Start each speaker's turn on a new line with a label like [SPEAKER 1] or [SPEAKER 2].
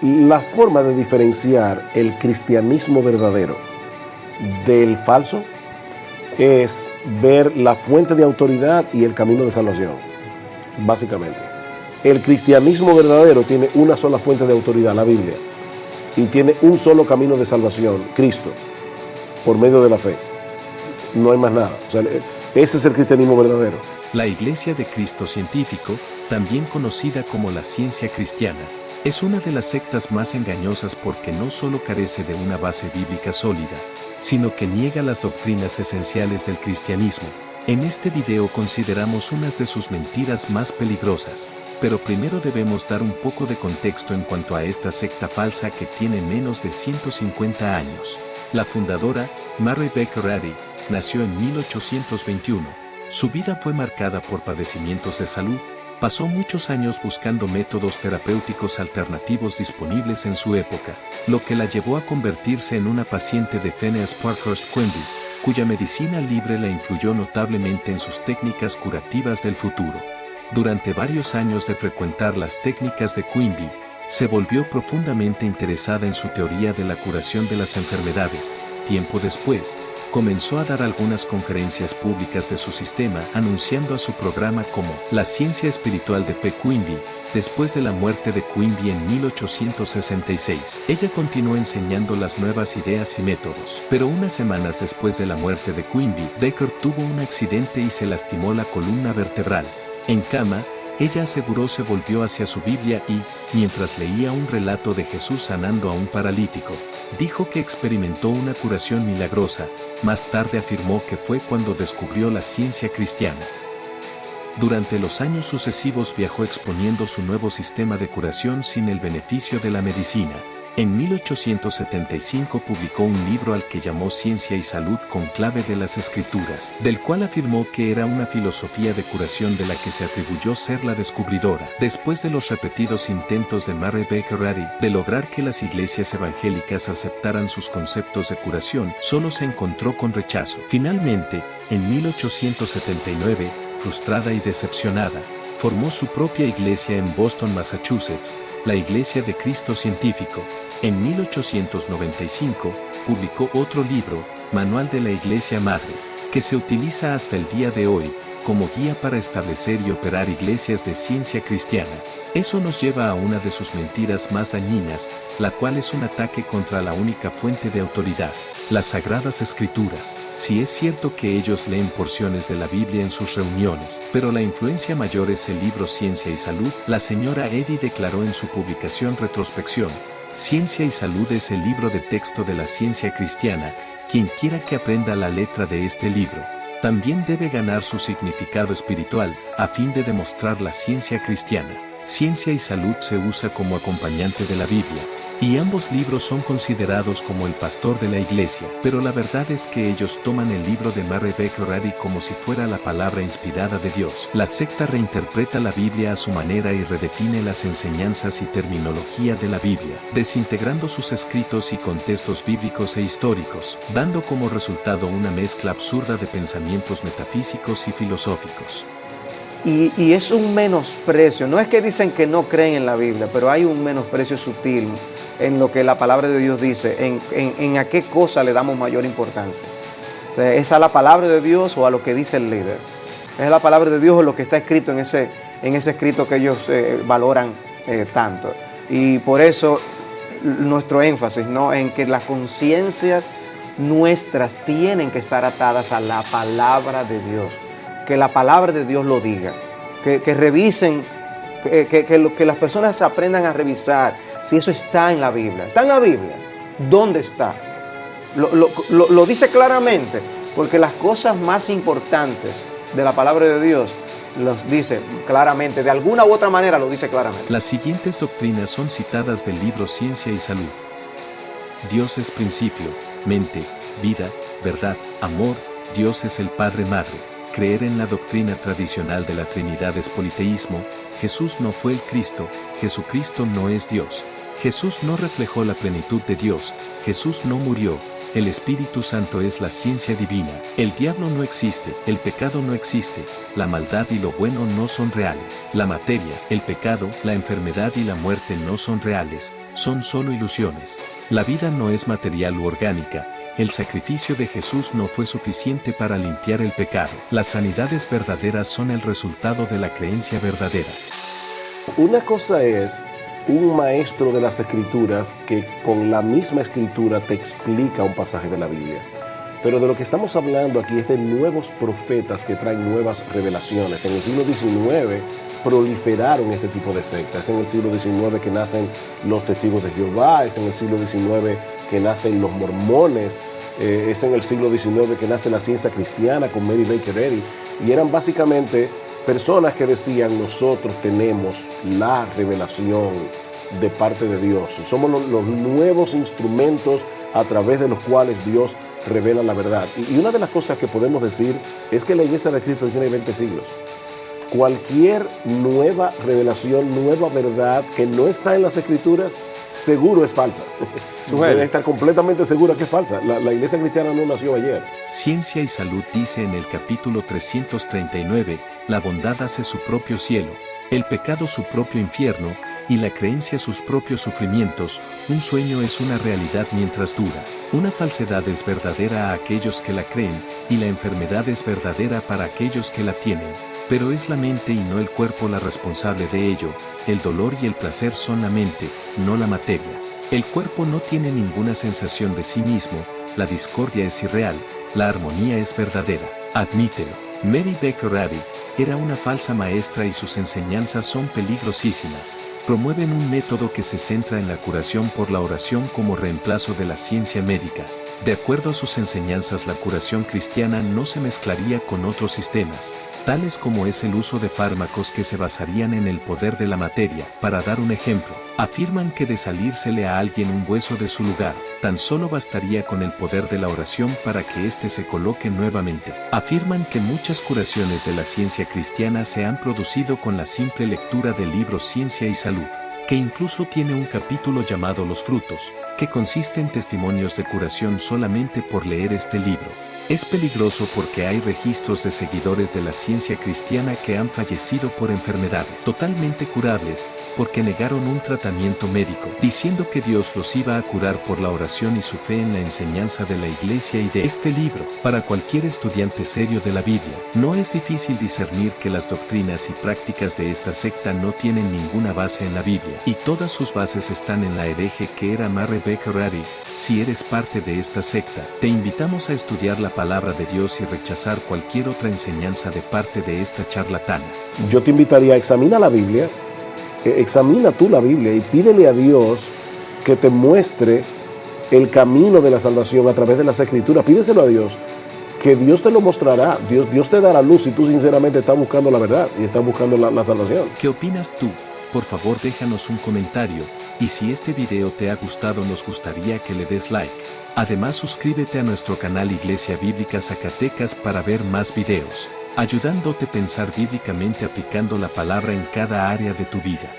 [SPEAKER 1] La forma de diferenciar el cristianismo verdadero del falso es ver la fuente de autoridad y el camino de salvación, básicamente. El cristianismo verdadero tiene una sola fuente de autoridad, la Biblia, y tiene un solo camino de salvación, Cristo, por medio de la fe. No hay más nada. O sea, ese es el cristianismo verdadero.
[SPEAKER 2] La Iglesia de Cristo Científico, también conocida como la ciencia cristiana, es una de las sectas más engañosas porque no solo carece de una base bíblica sólida, sino que niega las doctrinas esenciales del cristianismo. En este video consideramos unas de sus mentiras más peligrosas, pero primero debemos dar un poco de contexto en cuanto a esta secta falsa que tiene menos de 150 años. La fundadora, Mary Baker Eddy, nació en 1821. Su vida fue marcada por padecimientos de salud. Pasó muchos años buscando métodos terapéuticos alternativos disponibles en su época, lo que la llevó a convertirse en una paciente de Phineas Parkhurst Quimby, cuya medicina libre la influyó notablemente en sus técnicas curativas del futuro. Durante varios años de frecuentar las técnicas de Quimby, se volvió profundamente interesada en su teoría de la curación de las enfermedades. Tiempo después, comenzó a dar algunas conferencias públicas de su sistema anunciando a su programa como la ciencia espiritual de P. Quimby. Después de la muerte de Quimby en 1866, ella continuó enseñando las nuevas ideas y métodos. Pero unas semanas después de la muerte de Quimby, Baker tuvo un accidente y se lastimó la columna vertebral. En cama, ella aseguró se volvió hacia su Biblia y, mientras leía un relato de Jesús sanando a un paralítico, dijo que experimentó una curación milagrosa. Más tarde afirmó que fue cuando descubrió la ciencia cristiana. Durante los años sucesivos viajó exponiendo su nuevo sistema de curación sin el beneficio de la medicina. En 1875 publicó un libro al que llamó Ciencia y Salud con clave de las Escrituras, del cual afirmó que era una filosofía de curación de la que se atribuyó ser la descubridora. Después de los repetidos intentos de Mary Baker Eddy de lograr que las iglesias evangélicas aceptaran sus conceptos de curación, solo se encontró con rechazo. Finalmente, en 1879, frustrada y decepcionada, formó su propia iglesia en Boston, Massachusetts, la Iglesia de Cristo Científico. En 1895, publicó otro libro, Manual de la Iglesia Madre, que se utiliza hasta el día de hoy como guía para establecer y operar iglesias de ciencia cristiana. Eso nos lleva a una de sus mentiras más dañinas, la cual es un ataque contra la única fuente de autoridad, las Sagradas Escrituras. Sí es cierto que ellos leen porciones de la Biblia en sus reuniones, pero la influencia mayor es el libro Ciencia y Salud. La señora Eddy declaró en su publicación Retrospección, Ciencia y Salud es el libro de texto de la ciencia cristiana. Quien quiera que aprenda la letra de este libro, también debe ganar su significado espiritual, a fin de demostrar la ciencia cristiana. Ciencia y Salud se usa como acompañante de la Biblia, y ambos libros son considerados como el pastor de la iglesia, pero la verdad es que ellos toman el libro de Mary Baker Eddy como si fuera la palabra inspirada de Dios. La secta reinterpreta la Biblia a su manera y redefine las enseñanzas y terminología de la Biblia, desintegrando sus escritos y contextos bíblicos e históricos, dando como resultado una mezcla absurda de pensamientos metafísicos y filosóficos.
[SPEAKER 3] Y es un menosprecio. No es que dicen que no creen en la Biblia, pero hay un menosprecio sutil en lo que la palabra de Dios dice, en a qué cosa le damos mayor importancia. O sea, ¿es a la palabra de Dios o a lo que dice el líder? ¿Es la palabra de Dios o lo que está escrito en ese escrito que ellos valoran tanto? Y por eso nuestro énfasis, ¿no?, en que las conciencias nuestras tienen que estar atadas a la palabra de Dios. Que la palabra de Dios lo diga, que revisen, que las personas aprendan a revisar si eso está en la Biblia. ¿Está en la Biblia? ¿Dónde está? Lo dice claramente, porque las cosas más importantes de la palabra de Dios los dice claramente, de alguna u otra manera lo dice claramente.
[SPEAKER 2] Las siguientes doctrinas son citadas del libro Ciencia y Salud. Dios es principio, mente, vida, verdad, amor. Dios es el Padre Madre. Creer en la doctrina tradicional de la Trinidad es politeísmo. Jesús no fue el Cristo. Jesucristo no es Dios. Jesús no reflejó la plenitud de Dios. Jesús no murió. el Espíritu Santo es la ciencia divina. El diablo no existe, el pecado no existe, la maldad y lo bueno no son reales. La materia, el pecado, la enfermedad y la muerte no son reales, son solo ilusiones. La vida no es material u orgánica. El sacrificio de Jesús no fue suficiente para limpiar el pecado. Las sanidades verdaderas son el resultado de la creencia verdadera.
[SPEAKER 1] Una cosa es un maestro de las Escrituras que con la misma Escritura te explica un pasaje de la Biblia. Pero de lo que estamos hablando aquí es de nuevos profetas que traen nuevas revelaciones. En el siglo XIX proliferaron este tipo de sectas. Es en el siglo XIX que nacen los testigos de Jehová, es en el siglo XIX que nacen los mormones, es en el siglo XIX que nace la ciencia cristiana con Mary Baker Eddy. Y eran básicamente personas que decían: nosotros tenemos la revelación de parte de Dios. Somos los nuevos instrumentos a través de los cuales Dios revela la verdad. Y una de las cosas que podemos decir es que la iglesia de Cristo tiene 20 siglos. Cualquier nueva revelación, nueva verdad que no está en las Escrituras, seguro es falsa. Debe estar completamente segura que es falsa. La iglesia cristiana no nació ayer.
[SPEAKER 2] Ciencia y Salud dice en el capítulo 339, la bondad hace su propio cielo, el pecado su propio infierno, y la creencia sus propios sufrimientos. Un sueño es una realidad mientras dura. Una falsedad es verdadera a aquellos que la creen, y la enfermedad es verdadera para aquellos que la tienen. Pero es la mente y no el cuerpo la responsable de ello. El dolor y el placer son la mente, no la materia. El cuerpo no tiene ninguna sensación de sí mismo, la discordia es irreal, la armonía es verdadera. Admítelo. Mary Baker Eddy era una falsa maestra y sus enseñanzas son peligrosísimas. Promueven un método que se centra en la curación por la oración como reemplazo de la ciencia médica. De acuerdo a sus enseñanzas, la curación cristiana no se mezclaría con otros sistemas, tales como es el uso de fármacos que se basarían en el poder de la materia. Para dar un ejemplo, afirman que de salírsele a alguien un hueso de su lugar, tan solo bastaría con el poder de la oración para que éste se coloque nuevamente. Afirman que muchas curaciones de la ciencia cristiana se han producido con la simple lectura del libro Ciencia y Salud, que incluso tiene un capítulo llamado Los frutos, que consiste en testimonios de curación solamente por leer este libro. Es peligroso porque hay registros de seguidores de la ciencia cristiana que han fallecido por enfermedades totalmente curables, porque negaron un tratamiento médico, diciendo que Dios los iba a curar por la oración y su fe en la enseñanza de la iglesia y de este libro. Para cualquier estudiante serio de la Biblia, no es difícil discernir que las doctrinas y prácticas de esta secta no tienen ninguna base en la Biblia, y todas sus bases están en la hereje que era Mary Baker Eddy. Si eres parte de esta secta, te invitamos a estudiar la palabra de Dios y rechazar cualquier otra enseñanza de parte de esta charlatana.
[SPEAKER 1] Yo te invitaría a examinar la Biblia, examina tú la Biblia y pídele a Dios que te muestre el camino de la salvación a través de las Escrituras. Pídeselo a Dios, que Dios te lo mostrará. Dios te dará luz si tú sinceramente estás buscando la verdad y estás buscando la salvación.
[SPEAKER 2] ¿Qué opinas tú? Por favor, déjanos un comentario, y si este video te ha gustado, nos gustaría que le des like. Además, suscríbete a nuestro canal Iglesia Bíblica Zacatecas para ver más videos, ayudándote a pensar bíblicamente aplicando la palabra en cada área de tu vida.